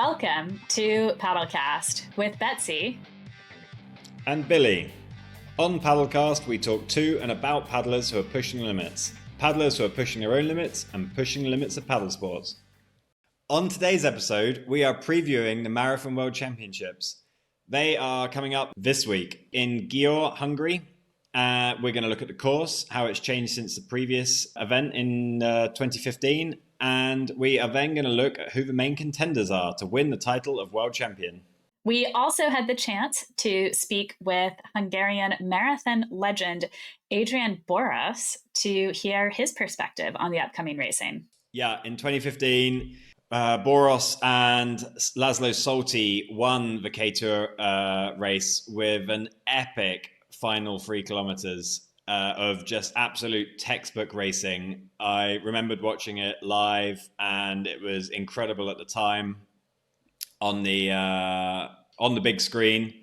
Welcome to Paddlecast with Betsy and Billy. On Paddlecast, we talk to and about paddlers who are pushing limits, paddlers who are pushing their own limits, and pushing the limits of paddle sports. On today's episode, we are previewing the Marathon World Championships. They are coming up this week in Gyor, Hungary. We're going to look at the course, how it's changed since the previous event in 2015. And we are then going to look at who the main contenders are to win the title of world champion. We also had the chance to speak with Hungarian marathon legend Adrian Boros to hear his perspective on the upcoming racing. Yeah, in 2015, Boros and Laszlo Solti won the K2 race with an epic final 3 kilometers. Of just absolute textbook racing. I remembered watching it live, and it was incredible at the time on the big screen.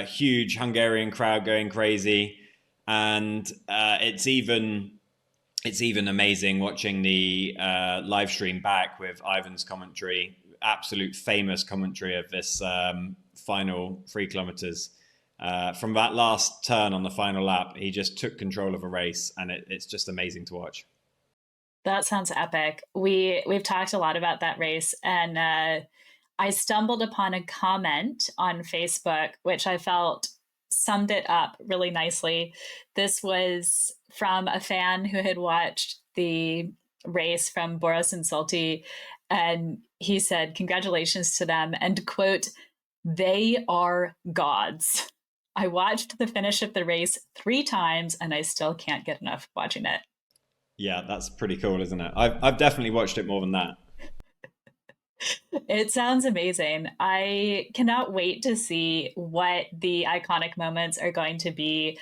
Huge Hungarian crowd going crazy, and it's even amazing watching the live stream back with Ivan's commentary. Absolute famous commentary of this final 3 kilometers. From that last turn on the final lap, he just took control of a race, and it's just amazing to watch. That sounds epic. We've talked a lot about that race, and I stumbled upon a comment on Facebook, which I felt summed it up really nicely. This was from a fan who had watched the race from Boros and Solti, and he said, "Congratulations to them," and quote, "They are gods." I watched the finish of the race 3 times, and I still can't get enough watching it. Yeah, that's pretty cool, isn't it? I've definitely watched it more than that. It sounds amazing. I cannot wait to see what the iconic moments are going to be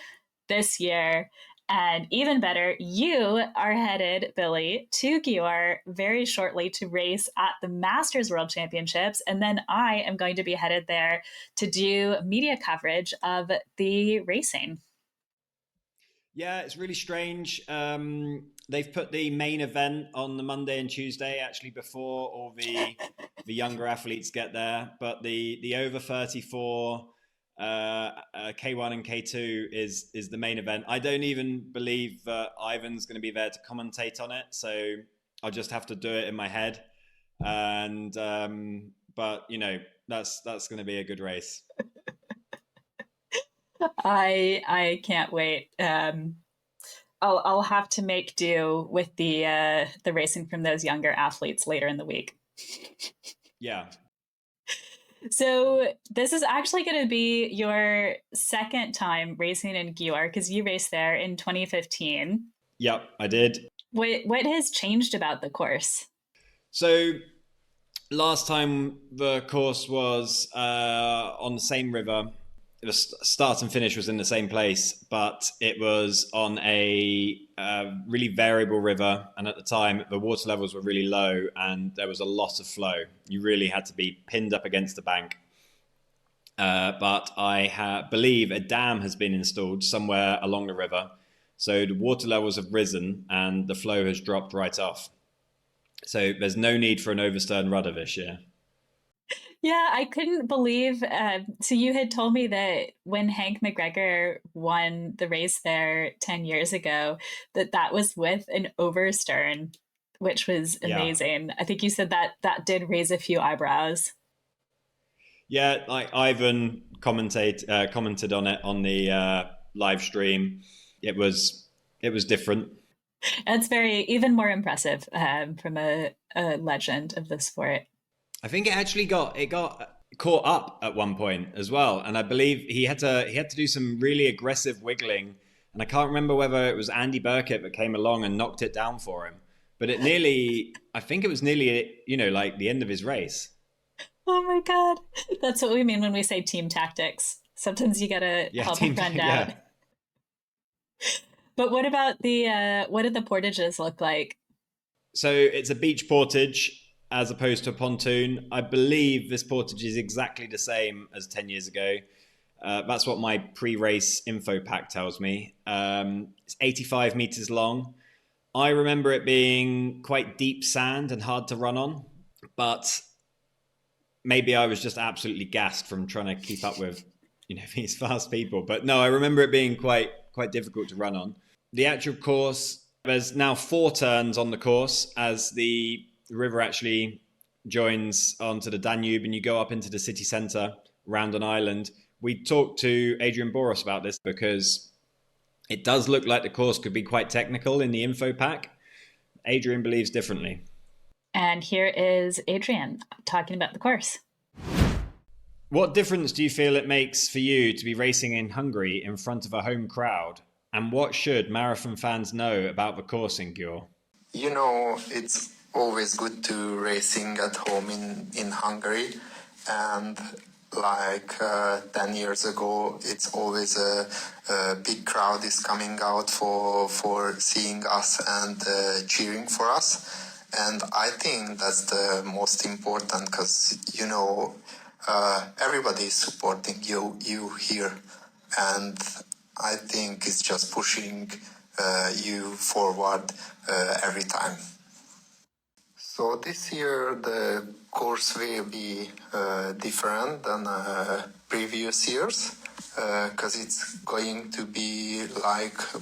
this year. And even better, you are headed, Billy, to Gyor very shortly to race at the Masters World Championships. And then I am going to be headed there to do media coverage of the racing. Yeah, it's really strange. They've put the main event on the Monday and Tuesday, actually before all the younger athletes get there. But the over 34 K1 and K2 is the main event. I don't even believe that Ivan's going to be there to commentate on it, so I'll just have to do it in my head. And but you know, that's going to be a good race. I can't wait. I'll have to make do with the racing from those younger athletes later in the week. Yeah. So this is actually going to be your second time racing in Gyor, because you raced there in 2015. Yep, I did. What has changed about the course? So last time the course was on the same river. The start and finish was in the same place, but it was on a really variable river. And at the time, the water levels were really low and there was a lot of flow. You really had to be pinned up against the bank. But I believe a dam has been installed somewhere along the river. So the water levels have risen and the flow has dropped right off. So there's no need for an overstern rudder this year. Yeah, I couldn't believe. So you had told me that when Hank McGregor won the race there 10 years ago, that was with an overstern, which was amazing. Yeah. I think you said that did raise a few eyebrows. Yeah, like Ivan commented on it on the live stream. It was different. It's even more impressive from a legend of the sport. I think it got caught up at one point as well, and I believe he had to do some really aggressive wiggling, and I can't remember whether it was Andy Burkett that came along and knocked it down for him. But I think it was nearly, like the end of his race. Oh my God, that's what we mean when we say team tactics. Sometimes you gotta help a friend out. But what about what did the portages look like? So it's a beach portage as opposed to a pontoon. I believe this portage is exactly the same as 10 years ago. That's what my pre-race info pack tells me. It's 85 meters long. I remember it being quite deep sand and hard to run on, but maybe I was just absolutely gassed from trying to keep up with, these fast people. But no, I remember it being quite difficult to run on. The actual course, there's now 4 turns on the course as the river actually joins onto the Danube and you go up into the city centre around an island. We talked to Adrian Boros about this because it does look like the course could be quite technical in the info pack. Adrian believes differently. And here is Adrian talking about the course. What difference do you feel it makes for you to be racing in Hungary in front of a home crowd? And what should marathon fans know about the course in Gyor? It's always good to racing at home in Hungary. And 10 years ago, it's always a big crowd is coming out for seeing us and cheering for us. And I think that's the most important because, everybody is supporting you here. And I think it's just pushing you forward every time. So this year the course will be different than previous years because it's going to be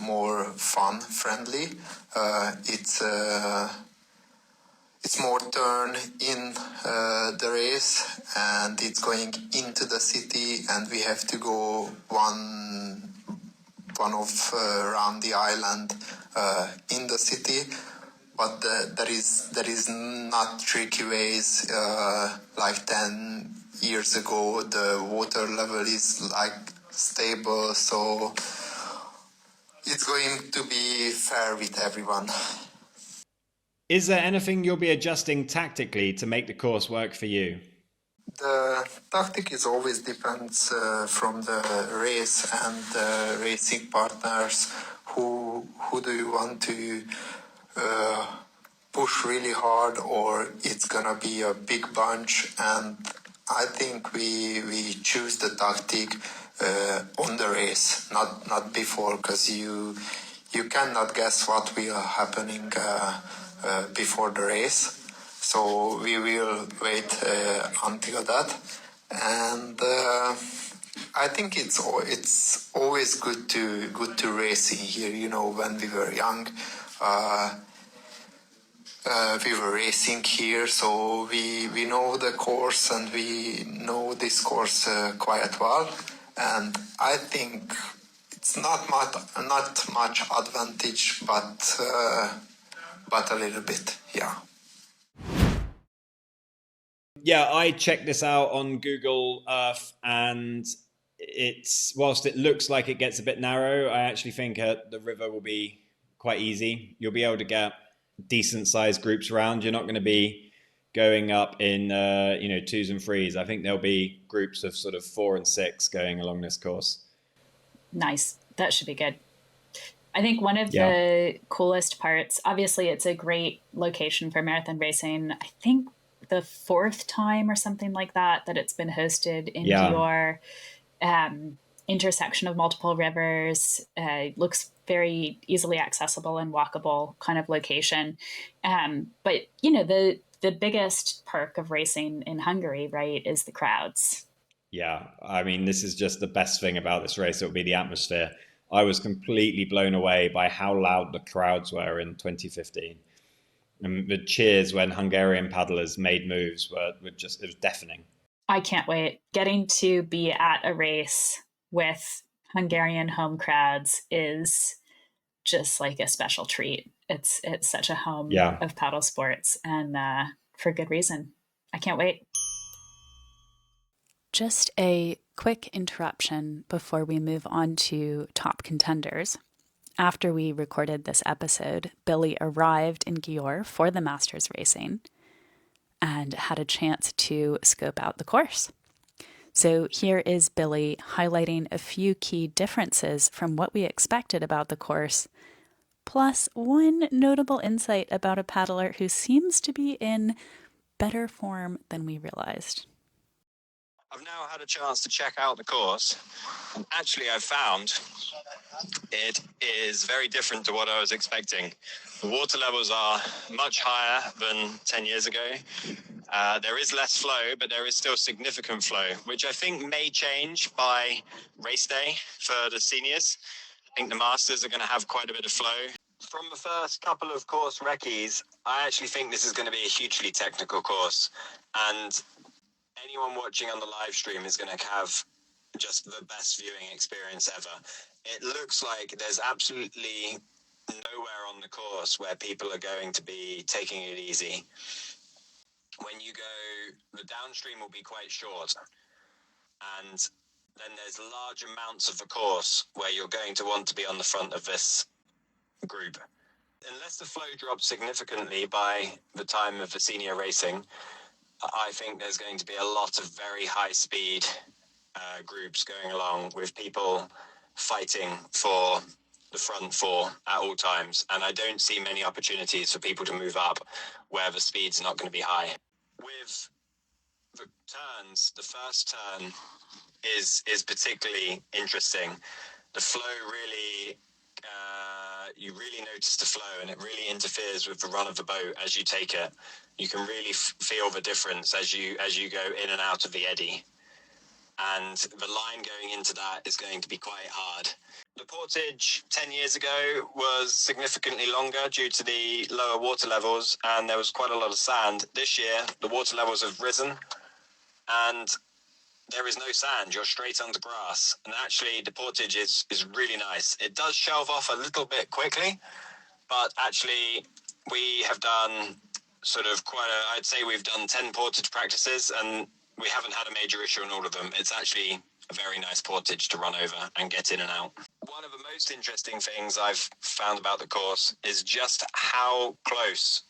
more fun friendly. It's more turn in the race and it's going into the city and we have to go one of around the island in the city. But there is not tricky ways like 10 years ago. The water level is stable, so it's going to be fair with everyone. Is there anything you'll be adjusting tactically to make the course work for you? The tactic is always depends from the race and the racing partners. Who do you want to push really hard, or it's gonna be a big bunch? And I think we choose the tactic on the race, not before, because you cannot guess what will happening before the race. So we will wait until that, and I think it's always good to race in here. When we were young, we were racing here, so we know the course and we know this course quite well. And I think it's not much advantage, but a little bit, yeah. Yeah, I checked this out on Google Earth, and whilst it looks like it gets a bit narrow, I actually think the river will be quite easy. You'll be able to get decent sized groups around. You're not going to be going up in 2s and 3s. I think there'll be groups of sort of 4 and 6 going along this course. Nice. That should be good. I think one of the coolest parts, obviously it's a great location for marathon racing. I think the 4th time or something like that it's been hosted in Gyor. Intersection of multiple rivers, looks very easily accessible and walkable kind of location. But the biggest perk of racing in Hungary, right, is the crowds. Yeah, I mean, this is just the best thing about this race. It will be the atmosphere. I was completely blown away by how loud the crowds were in 2015. And the cheers when Hungarian paddlers made moves it was deafening. I can't wait. Getting to be at a race with Hungarian home crowds is just like a special treat. It's such a home of paddle sports, and for good reason. I can't wait. Just a quick interruption before we move on to top contenders. After we recorded this episode, Billy arrived in Gyor for the Masters racing and had a chance to scope out the course. So here is Billy highlighting a few key differences from what we expected about the course, plus one notable insight about a paddler who seems to be in better form than we realized. I've now had a chance to check out the course, and actually I've found it is very different to what I was expecting. The water levels are much higher than 10 years ago, There is less flow, but there is still significant flow, which I think may change by race day for the seniors. I think the masters are going to have quite a bit of flow. From the first couple of course recce's, I actually think this is going to be a hugely technical course, and anyone watching on the live stream is going to have just the best viewing experience ever. It looks like there's absolutely nowhere on the course where people are going to be taking it easy. When you go, the downstream will be quite short, and then there's large amounts of the course where you're going to want to be on the front of this group. Unless the flow drops significantly by the time of the senior racing, I think there's going to be a lot of very high speed groups going along with people fighting for the front four at all times, and I don't see many opportunities for people to move up where the speed's not going to be high. With the turns, the first turn is particularly interesting. The flow really, you really notice the flow, and it really interferes with the run of the boat as you take it. You can really feel the difference as you go in and out of the eddy. And the line going into that is going to be quite hard. The portage 10 years ago was significantly longer due to the lower water levels, and there was quite a lot of sand. This year, the water levels have risen, and there is no sand. You're straight under grass. And actually, the portage is really nice. It does shelve off a little bit quickly, but actually, we have done I'd say we've done 10 portage practices, and we haven't had a major issue on all of them. It's actually a very nice portage to run over and get in and out. One of the most interesting things I've found about the course is just how close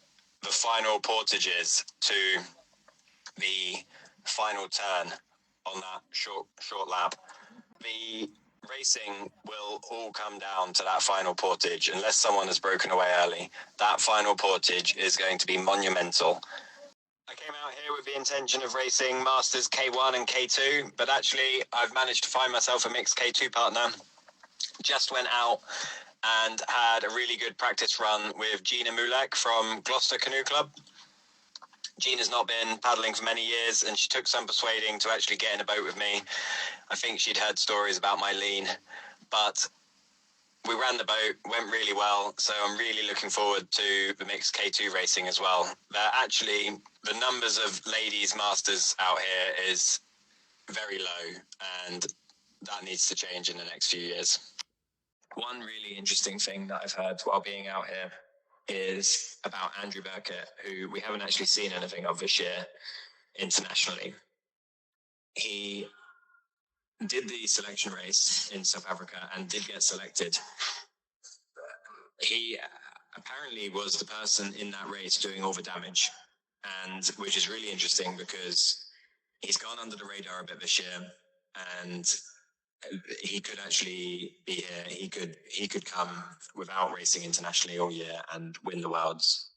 the final portage is to the final turn on that short lap. The racing will all come down to that final portage unless someone has broken away early. That final portage is going to be monumental. I came out here with the intention of racing Masters K1 and K2, but actually I've managed to find myself a mixed K2 partner. Just went out and had a really good practice run with Gina Mulek from Gloucester Canoe Club. Gina's not been paddling for many years, and she took some persuading to actually get in a boat with me. I think she'd heard stories about my lean, but we ran the boat, went really well, so I'm really looking forward to the mixed K2 racing as well. Actually, the numbers of ladies masters out here is very low, and that needs to change in the next few years. One really interesting thing that I've heard while being out here is about Andrew Burkett, who we haven't actually seen anything of this year internationally. He did the selection race in South Africa and did get selected. He apparently was the person in that race doing all the damage, and which is really interesting because he's gone under the radar a bit this year, and he could actually be here. He could come without racing internationally all year and win the Worlds.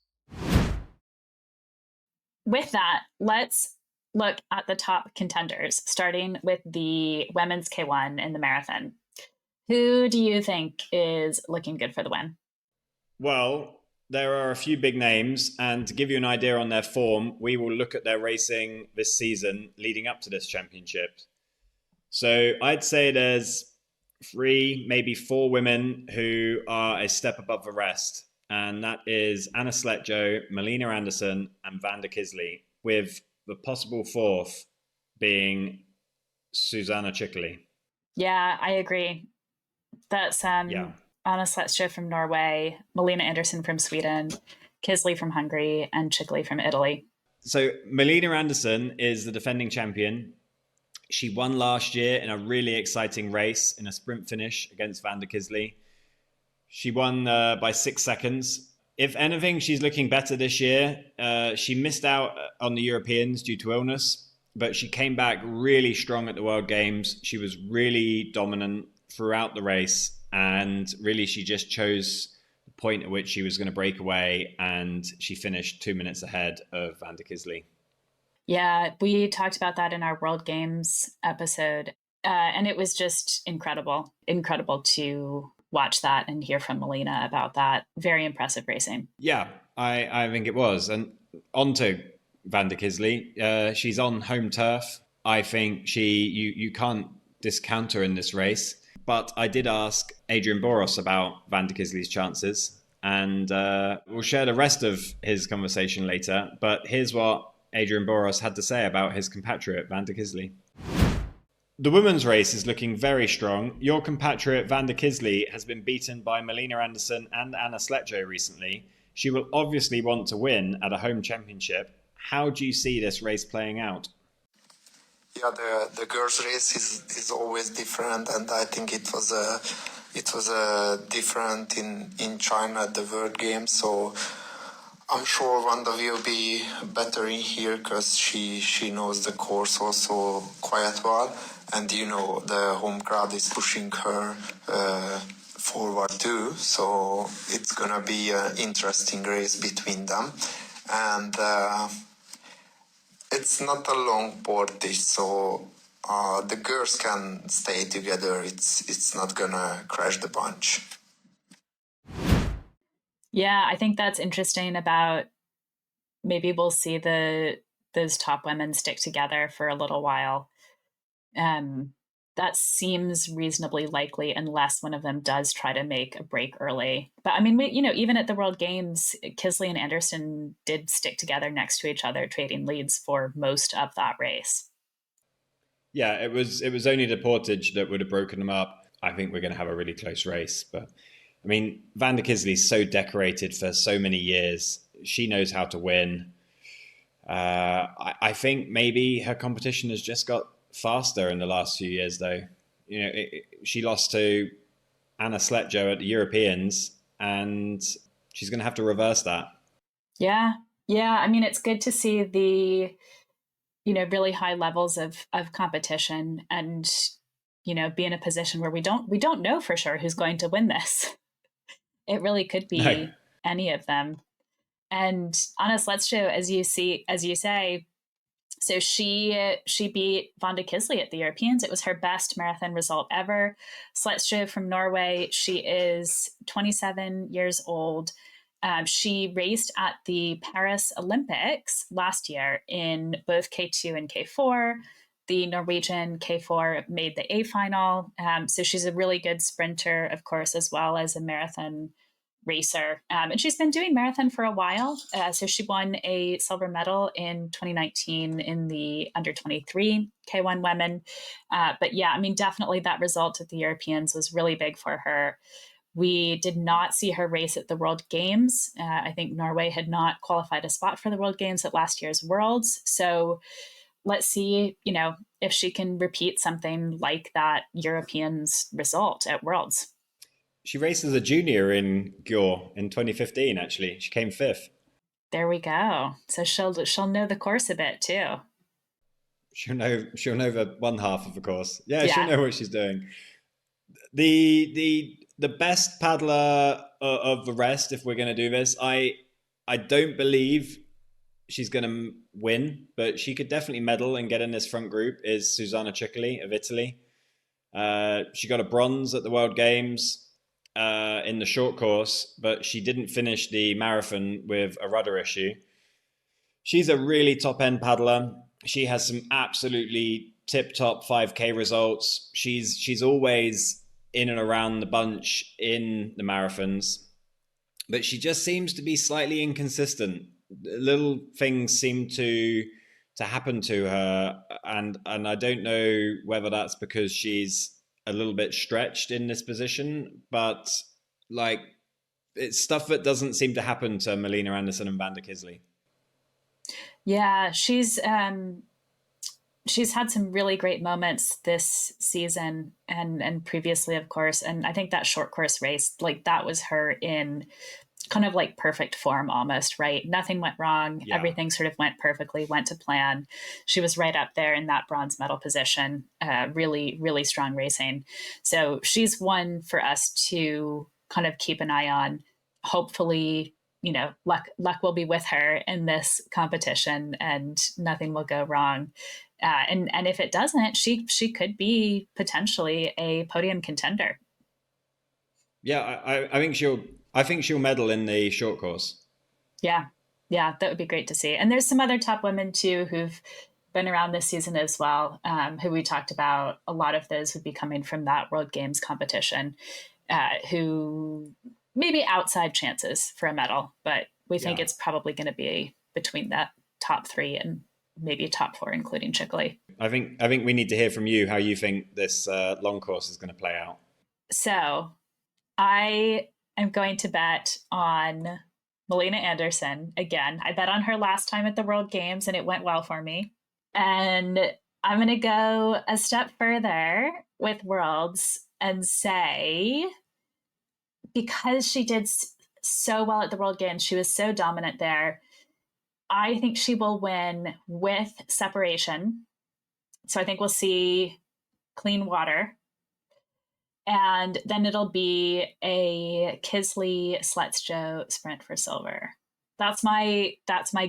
With that, let's look at the top contenders, starting with the women's K1 in the marathon. Who do you think is looking good for the win? Well, there are a few big names, and to give you an idea on their form, we will look at their racing this season leading up to this championship. So I'd say there's 3, maybe 4 women who are a step above the rest, and that is Anna Sletsjoe, Melina Andersson, and Vanda Kiszli, with the possible 4th being Susanna Kiszli. Yeah, I agree. That's Anna Sletsjoe from Norway, Melina Andersson from Sweden, Kiszli from Hungary, and Kiszli from Italy. So Melina Andersson is the defending champion. She won last year in a really exciting race in a sprint finish against Vanda Kiszli. She won by 6 seconds. If anything, she's looking better this year. She missed out on the Europeans due to illness, but she came back really strong at the World Games. She was really dominant throughout the race, and really she just chose the point at which she was going to break away, and she finished 2 minutes ahead of Vanda Kiszli. Yeah, we talked about that in our World Games episode, and it was just incredible to watch that and hear from Melina about that. Very impressive racing. Yeah, I think it was. And on to Vanda Kiszli. She's on home turf. I think you can't discount her in this race. But I did ask Adrian Boros about Vanda Kiszli's chances, and we'll share the rest of his conversation later. But here's what Adrian Boros had to say about his compatriot, Vanda Kiszli. The women's race is looking very strong. Your compatriot, Vanda Kiszli, has been beaten by Melina Andersson and Anna Sletsjoe recently. She will obviously want to win at a home championship. How do you see this race playing out? Yeah, the girls' race is always different, and I think it was different in China at the World Games. So I'm sure Vanda will be better in here because she knows the course also quite well, and the home crowd is pushing her forward too. So it's gonna be an interesting race between them, and. It's not a long portage, so the girls can stay together. It's not gonna crash the bunch. Yeah, I think that's interesting about maybe we'll see those top women stick together for a little while. That seems reasonably likely unless one of them does try to make a break early. But I mean, even at the World Games, Kiszli and Andersson did stick together next to each other, trading leads for most of that race. Yeah, it was only the portage that would have broken them up. I think we're going to have a really close race. But I mean, Vanda Kiszli's so decorated for so many years. She knows how to win. I think maybe her competition has just got faster in the last few years, though. She lost to Anna Sletsjoe at the Europeans, and she's going to have to reverse that. Yeah. I mean, it's good to see the really high levels of competition, and be in a position where we don't know for sure who's going to win this. It really could be any of them. And Anna Sletsjoe, as you say, so she beat Vanda Kiszli at the Europeans. It was her best marathon result ever. Sletsjoe from Norway. She is 27 years old. She raced at the Paris Olympics last year in both K2 and K4. The Norwegian K4 made the A final. So she's a really good sprinter, of course, as well as a marathon racer. And she's been doing marathon for a while. So she won a silver medal in 2019 in the under 23 K1 women. But yeah, I mean, definitely that result at the Europeans was really big for her. We did not see her race at the World Games. I think Norway had not qualified a spot for the World Games at last year's Worlds. So let's see, if she can repeat something like that Europeans result at Worlds. She raced as a junior in Gyor in 2015, actually. She came fifth. There we go. So she'll know the course a bit too. She'll know the one half of the course. Yeah, she'll know what she's doing. The best paddler of the rest, if we're going to do this, I don't believe she's going to win, but she could definitely medal and get in this front group, is Susanna Ciccoli of Italy. She got a bronze at the World Games in the short course, but she didn't finish the marathon with a rudder issue. She's a really top-end paddler. She has some absolutely tip-top 5K results. She's always in and around the bunch in the marathons, but she just seems to be slightly inconsistent. Little things seem to happen to her, and I don't know whether that's because she's a little bit stretched in this position, but it's stuff that doesn't seem to happen to Melina Andersson and Vanda Kiszli. Yeah, she's had some really great moments this season and previously, of course. And I think that short course race, that was her in kind of perfect form almost, right? Nothing went wrong. Yeah. Everything sort of went perfectly, went to plan. She was right up there in that bronze medal position. Really, really strong racing. So she's one for us to kind of keep an eye on. Hopefully, luck will be with her in this competition and nothing will go wrong. And if it doesn't, she could be potentially a podium contender. Yeah, I think she'll medal in the short course. Yeah, Yeah, that would be great to see. And there's some other top women too who've been around this season as well, who we talked about. A lot of those would be coming from that World Games competition, who maybe outside chances for a medal, but we think it's probably going to be between that top 3 and maybe top 4, including Kiszli. I think we need to hear from you how you think this long course is going to play out. So I am going to bet on Melina Andersson again. I bet on her last time at the World Games and it went well for me. And I'm going to go a step further with Worlds and say, because she did so well at the World Games, she was so dominant there, I think she will win with separation. So I think we'll see clean water. And then it'll be a Kiszli Sletsjoe sprint for silver. That's my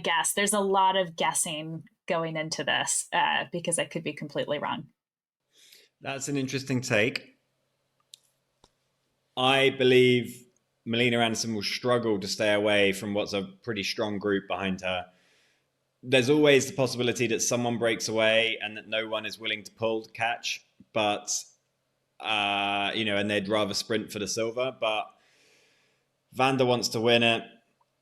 guess. There's a lot of guessing going into this because I could be completely wrong. That's an interesting take. I believe Melina Andersson will struggle to stay away from what's a pretty strong group behind her. There's always the possibility that someone breaks away and that no one is willing to pull to catch, but and they'd rather sprint for the silver. But Vanda wants to win it.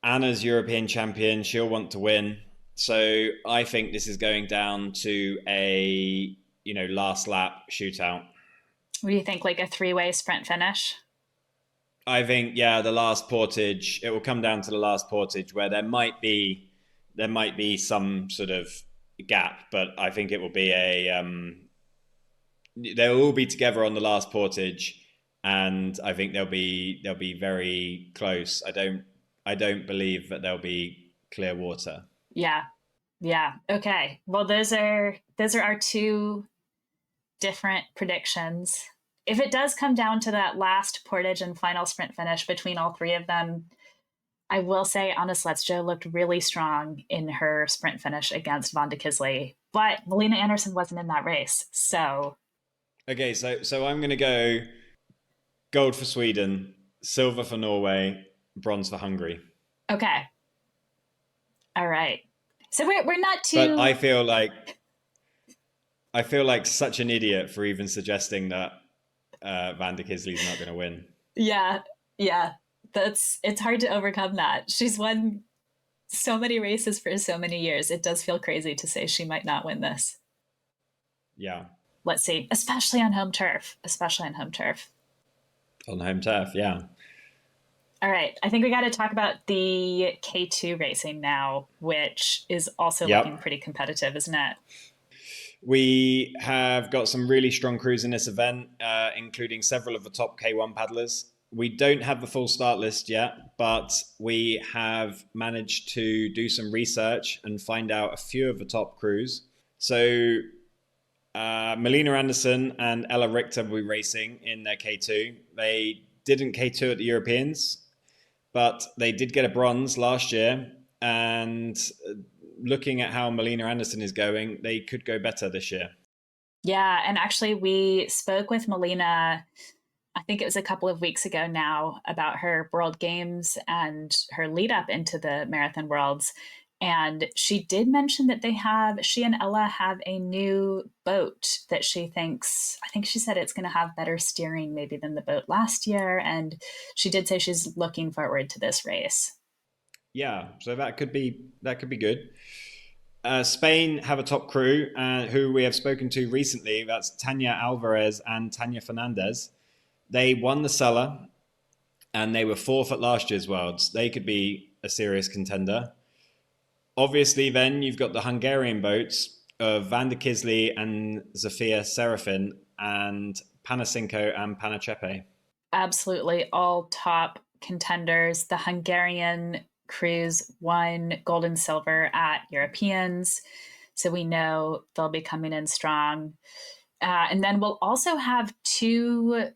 Anna's European champion. She'll want to win. So I think this is going down to a, last lap shootout. What do you think, like a 3-way sprint finish? I think, the last portage, it will come down to the last portage where there might be some sort of gap, but I think it will be they'll all be together on the last portage, and I think they'll be very close. I don't believe that there'll be clear water. Yeah. Okay. Well, those are our 2 different predictions. If it does come down to that last portage and final sprint finish between all 3 of them, I will say Anna Sletsjoe looked really strong in her sprint finish against Vanda Kiszli, but Melina Andersson wasn't in that race. So okay, so I'm going to go gold for Sweden, silver for Norway, bronze for Hungary. Okay. All right. So we're not too. But I feel like such an idiot for even suggesting that Vanda Kiszli's not going to win. Yeah. It's hard to overcome that. She's won so many races for so many years. It does feel crazy to say she might not win this. Yeah. Let's see, especially on home turf. On home turf, yeah. All right. I think we got to talk about the K2 racing now, which is also looking pretty competitive, isn't it? We have got some really strong crews in this event, including several of the top K1 paddlers. We don't have the full start list yet, but we have managed to do some research and find out a few of the top crews. So Melina Andersson and Ella Richter will be racing in their K2. They didn't K2 at the Europeans, but they did get a bronze last year. And looking at how Melina Andersson is going, they could go better this year. Yeah, and actually we spoke with Melina, I think it was a couple of weeks ago now, about her World Games and her lead up into the Marathon Worlds. And she did mention that she and Ella have a new boat that she thinks, I think she said it's going to have better steering maybe than the boat last year. And she did say she's looking forward to this race. Yeah, so that could be good. Spain have a top crew who we have spoken to recently. That's Tania Alvarez and Tania Fernandez. They won the Sella and they were 4th at last year's Worlds. They could be a serious contender. Obviously, then you've got the Hungarian boats of Vanda Kiszli and Zofia Serafin and Panasinko and Panacepe. Absolutely, all top contenders. The Hungarian crews won gold and silver at Europeans, so we know they'll be coming in strong. And then we'll also have two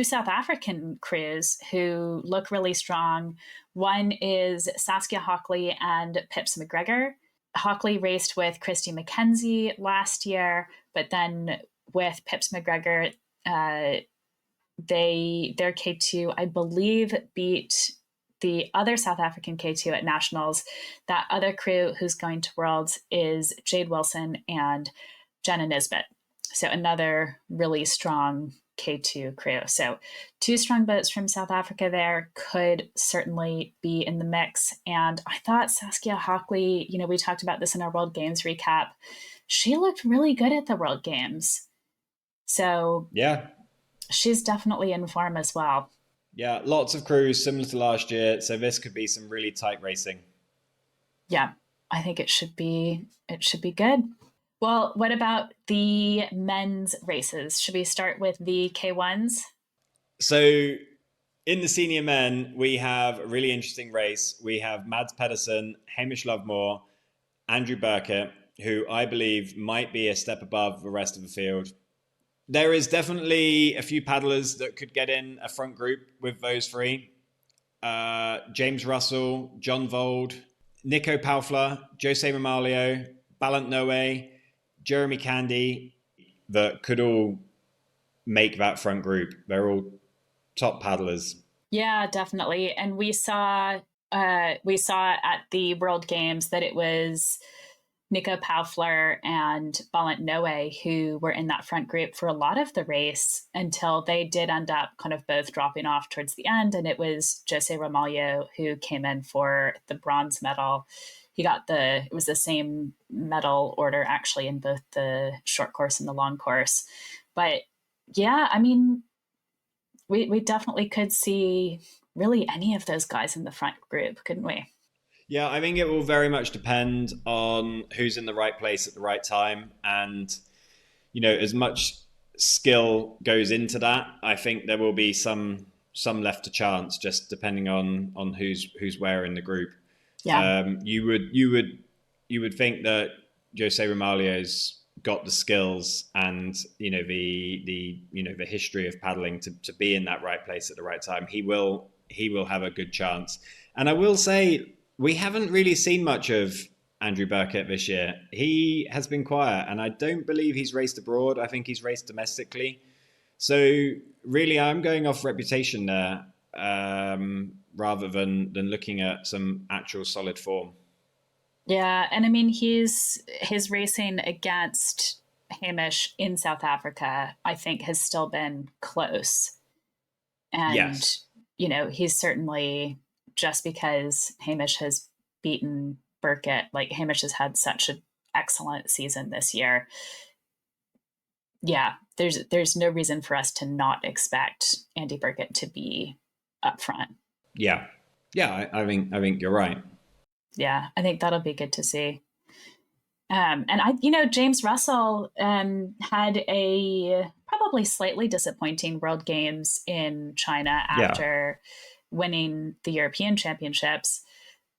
South African crews who look really strong. One is Saskia Hockley and Pips McGregor. Hockley raced with Christy McKenzie last year, but then with Pips McGregor, their K2, I believe, beat the other South African K2 at Nationals, that other crew who's going to Worlds is Jade Wilson and Jenna Nisbet. So another really strong K2 crew. So 2 strong boats from South Africa there could certainly be in the mix. And I thought Saskia Hockley, we talked about this in our World Games recap. She looked really good at the World Games. So yeah, she's definitely in form as well. Yeah, lots of crews similar to last year. So this could be some really tight racing. Yeah, I think it should be good. Well, what about the men's races? Should we start with the K1s? So in the senior men, we have a really interesting race. We have Mads Pedersen, Hamish Lovemore, Andrew Burkett, who I believe might be a step above the rest of the field. There is definitely a few paddlers that could get in a front group with those 3. James Russell, John Vold, Nico Paufler, Jose Romalio, Balant Noe, Jeremy Candy, that could all make that front group. They're all top paddlers. Yeah, definitely. And we saw at the World Games that it was Nico Paufler and Balant Noe who were in that front group for a lot of the race until they did end up kind of both dropping off towards the end. And it was Jose Romalio who came in for the bronze medal. It was the same medal order actually in both the short course and the long course. But yeah, I mean, we definitely could see really any of those guys in the front group, couldn't we? Yeah, I think it will very much depend on who's in the right place at the right time. And, as much skill goes into that, I think there will be some left to chance, just depending on who's where in the group. Yeah. You would think that Jose Romalio's got the skills and the history of paddling to be in that right place at the right time. He will have a good chance. And I will say, we haven't really seen much of Andrew Burkett this year. He has been quiet, and I don't believe he's raced abroad. I think he's raced domestically. So really, I'm going off reputation there, rather than looking at some actual solid form. Yeah, and I mean, his racing against Hamish in South Africa, I think, has still been close. And, yes. He's certainly, just because Hamish has beaten Burkett, like Hamish has had such an excellent season this year. Yeah, there's no reason for us to not expect Andy Burkett to be up front. Yeah. I think you're right. Yeah, I think that'll be good to see. And James Russell had a probably slightly disappointing World Games in China after winning the European Championships.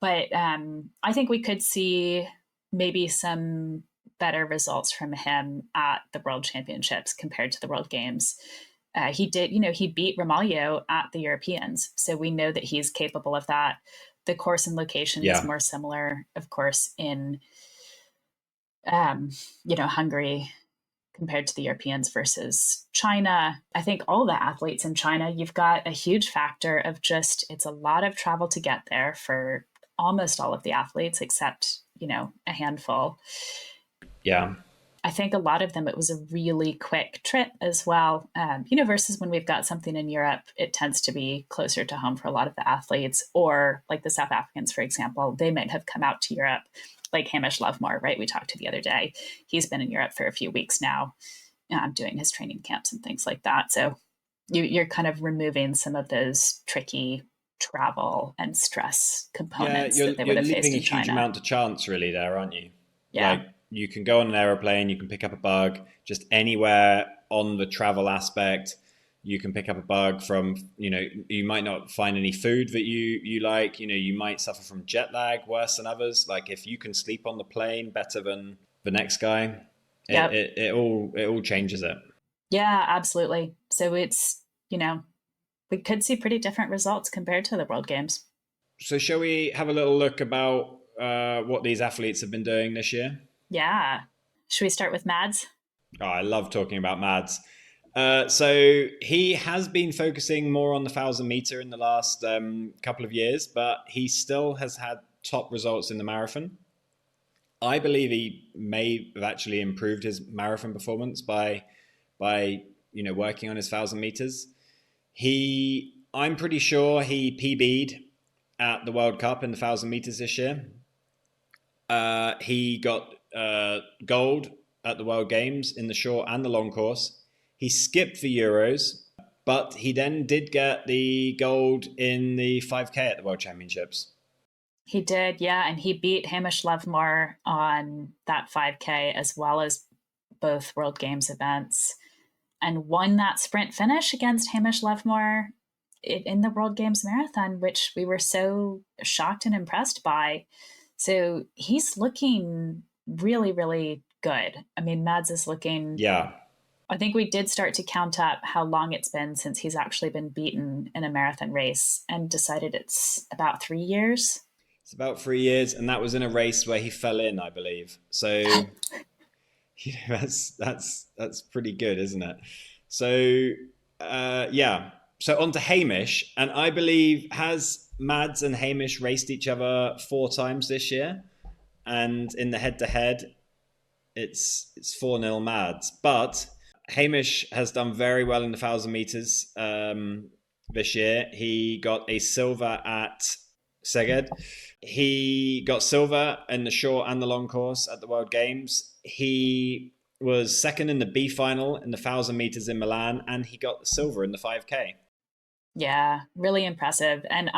But I think we could see maybe some better results from him at the World Championships compared to the World Games. He beat Romalio at the Europeans. So we know that he's capable of that. The course and location is more similar, of course, in Hungary compared to the Europeans versus China. I think all the athletes in China, you've got a huge factor of just, it's a lot of travel to get there for almost all of the athletes, except, a handful. Yeah. I think a lot of them, it was a really quick trip as well. Versus when we've got something in Europe, it tends to be closer to home for a lot of the athletes, or like the South Africans, for example, they might have come out to Europe, like Hamish Lovemore, right? We talked to the other day. He's been in Europe for a few weeks now, doing his training camps and things like that. So you're kind of removing some of those tricky travel and stress components that they would have faced in China. You're leaving a huge amount of chance really there, aren't you? Yeah. Like, you can go on an aeroplane, you can pick up a bug just anywhere on the travel aspect. You can pick up a bug from, you might not find any food that you like, you might suffer from jet lag worse than others. Like, if you can sleep on the plane better than the next guy, it all changes it. Yeah, absolutely. So it's, we could see pretty different results compared to the World Games. So shall we have a little look about what these athletes have been doing this year? Yeah. Should we start with Mads? Oh, I love talking about Mads. So he has been focusing more on the 1,000-meter in the last couple of years, but he still has had top results in the marathon. I believe he may have actually improved his marathon performance by working on his 1,000 meters. I'm pretty sure he PB'd at the World Cup in the 1,000 meters this year. He got gold at the World Games in the short and the long course. He skipped the Euros, but he then did get the gold in the 5K at the World Championships. He did, yeah, and he beat Hamish Lovemore on that 5K as well as both World Games events, and won that sprint finish against Hamish Lovemore in the World Games Marathon, which we were so shocked and impressed by. So he's looking really, really good. I mean, Mads is looking... Yeah. I think we did start to count up how long it's been since he's actually been beaten in a marathon race and decided it's about 3 years. It's about 3 years, and that was in a race where he fell in, I believe. So that's pretty good, isn't it? So yeah. So on to Hamish, and I believe has Mads and Hamish raced each other 4 times this year, and in the head-to-head, it's 4-0 Mads. But Hamish has done very well in the 1,000 meters this year. He got a silver at Szeged. He got silver in the short and the long course at the World Games. He was second in the B final in the 1,000 meters in Milan, and he got the silver in the 5K. Yeah, really impressive. And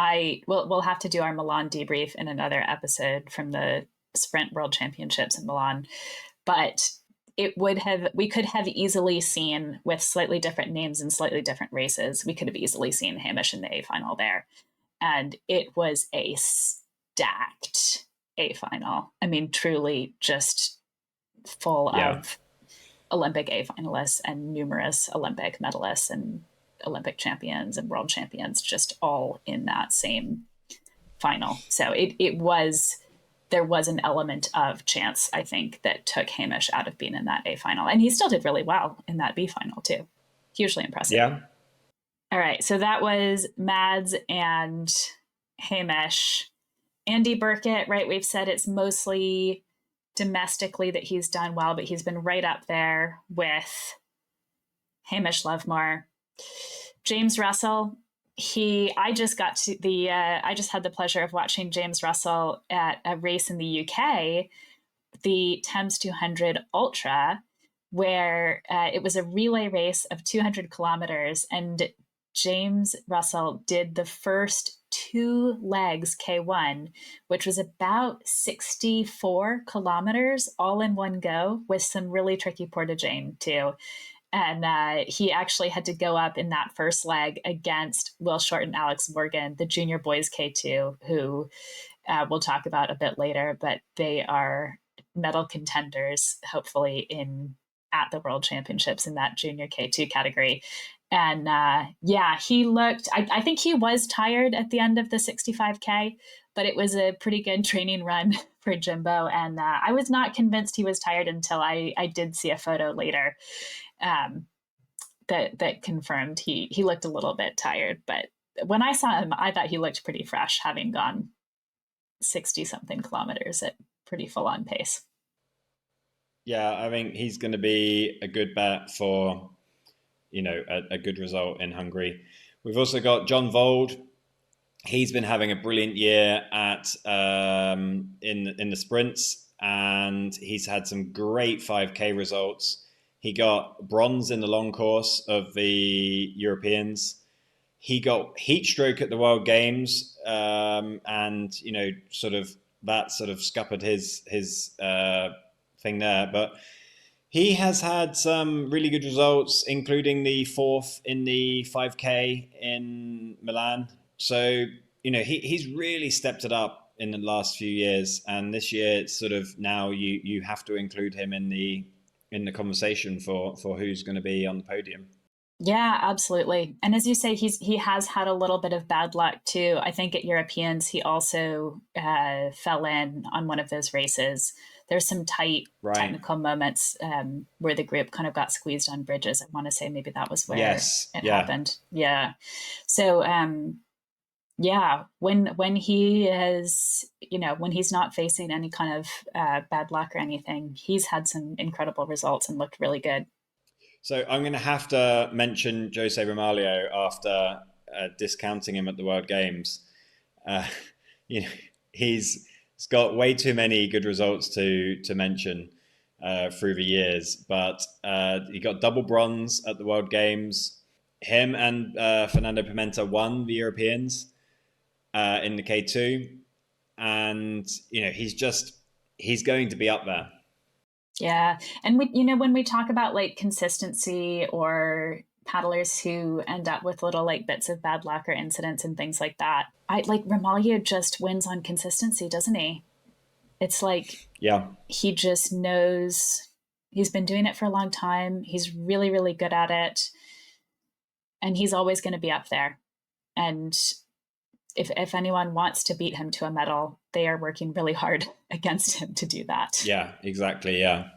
we'll have to do our Milan debrief in another episode from the Sprint World Championships in Milan. But we could have easily seen, with slightly different names and slightly different races, we could have easily seen Hamish in the A final there. And it was a stacked A final. I mean, truly just full of Olympic A finalists and numerous Olympic medalists and Olympic champions and world champions, just all in that same final. So there was an element of chance, I think, that took Hamish out of being in that A final. And he still did really well in that B final too. Hugely impressive. Yeah. All right. So that was Mads and Hamish. Andy Burkett, right? We've said it's mostly domestically that he's done well, but he's been right up there with Hamish Lovemore. James Russell, I just had the pleasure of watching James Russell at a race in the UK, the Thames 200 Ultra, where it was a relay race of 200 kilometers, and James Russell did the first 2 legs K1, which was about 64 kilometers all in one go, with some really tricky portaging too. And he actually had to go up in that first leg against Will Short and Alex Morgan, the junior boys K2, who we'll talk about a bit later, but they are medal contenders, hopefully, at the World Championships in that junior K2 category. And he looked, I think he was tired at the end of the 65K, but it was a pretty good training run for Jimbo. And I was not convinced he was tired until I did see a photo later that confirmed he looked a little bit tired. But when I saw him, I thought he looked pretty fresh, having gone 60-something kilometers at pretty full-on pace. Yeah, I think he's going to be a good bet for, a good result in Hungary. We've also got John Vold. He's been having a brilliant year at in the sprints, and he's had some great 5K results. He got bronze in the long course of the Europeans. He got heat stroke at the World Games, and sort of scuppered his thing there. But he has had some really good results, including the 4th in the 5K in Milan. So he's really stepped it up in the last few years, and this year it's sort of now you have to include him in the conversation for who's going to be on the podium. Yeah, absolutely. And as you say, he has had a little bit of bad luck too. I think at Europeans, he also fell in on one of those races. there's some tight Right. technical moments where the group kind of got squeezed on bridges. I want to say maybe that was where it happened. Yeah. So yeah, when he is, when he's not facing any kind of bad luck or anything, he's had some incredible results and looked really good. So I'm going to have to mention Jose Romaglio after discounting him at the World Games. He's got way too many good results to mention through the years, but he got double bronze at the World Games. Him and Fernando Pimenta won the Europeans in the K2, and he's going to be up there. Yeah, and when we talk about like consistency or paddlers who end up with little like bits of bad luck or incidents and things like that, Romaglio just wins on consistency, doesn't he? It's like, yeah, he just knows, he's been doing it for a long time. He's really, really good at it, and he's always going to be up there. And if anyone wants to beat him to a medal, they are working really hard against him to do that. Yeah, exactly. Yeah.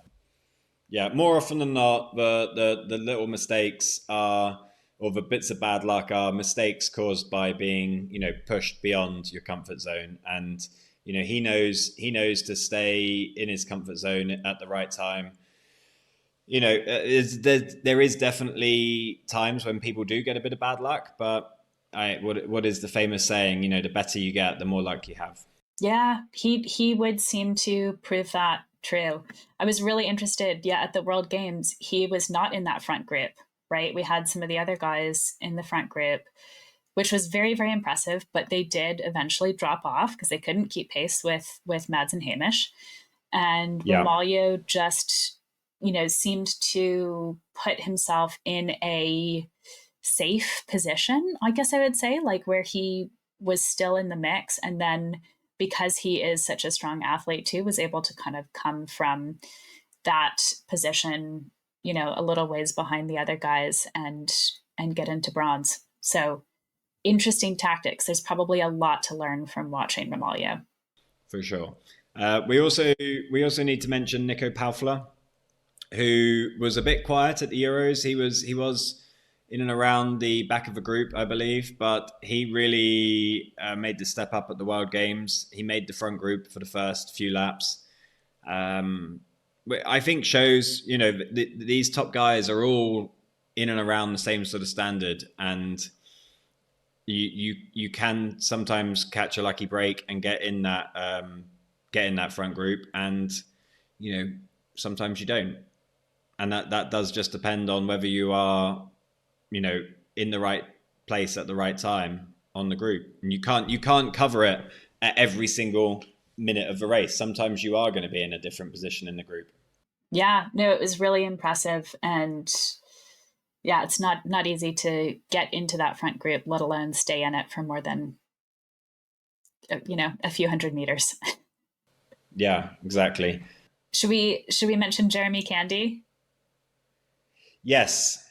More often than not, the little mistakes or the bits of bad luck are mistakes caused by being, pushed beyond your comfort zone. And, he knows to stay in his comfort zone at the right time. There is definitely times when people do get a bit of bad luck, but what is the famous saying? The better you get, the more luck you have. Yeah, he would seem to prove that true. I was really interested, at the World Games, he was not in that front group, right? We had some of the other guys in the front group, which was very, very impressive, but they did eventually drop off because they couldn't keep pace with Mads and Hamish. And Romaglio just, seemed to put himself in a safe position, I guess I would say, like where he was still in the mix. And then because he is such a strong athlete too, was able to kind of come from that position, a little ways behind the other guys and get into bronze. So interesting tactics. There's probably a lot to learn from watching Romaglio. For sure. We also need to mention Nico Paufler, who was a bit quiet at the Euros. He was in and around the back of the group, I believe, but he really made the step up at the World Games. He made the front group for the first few laps. I think shows, these top guys are all in and around the same sort of standard, and you can sometimes catch a lucky break and get in that front group, and sometimes you don't, and that does just depend on whether you are in the right place at the right time on the group. And you can't cover it at every single minute of the race. Sometimes you are going to be in a different position in the group. Yeah, no, it was really impressive. And yeah, it's not easy to get into that front group, let alone stay in it for more than, a few hundred meters. Yeah, exactly. Should we mention Jeremy Candy? Yes.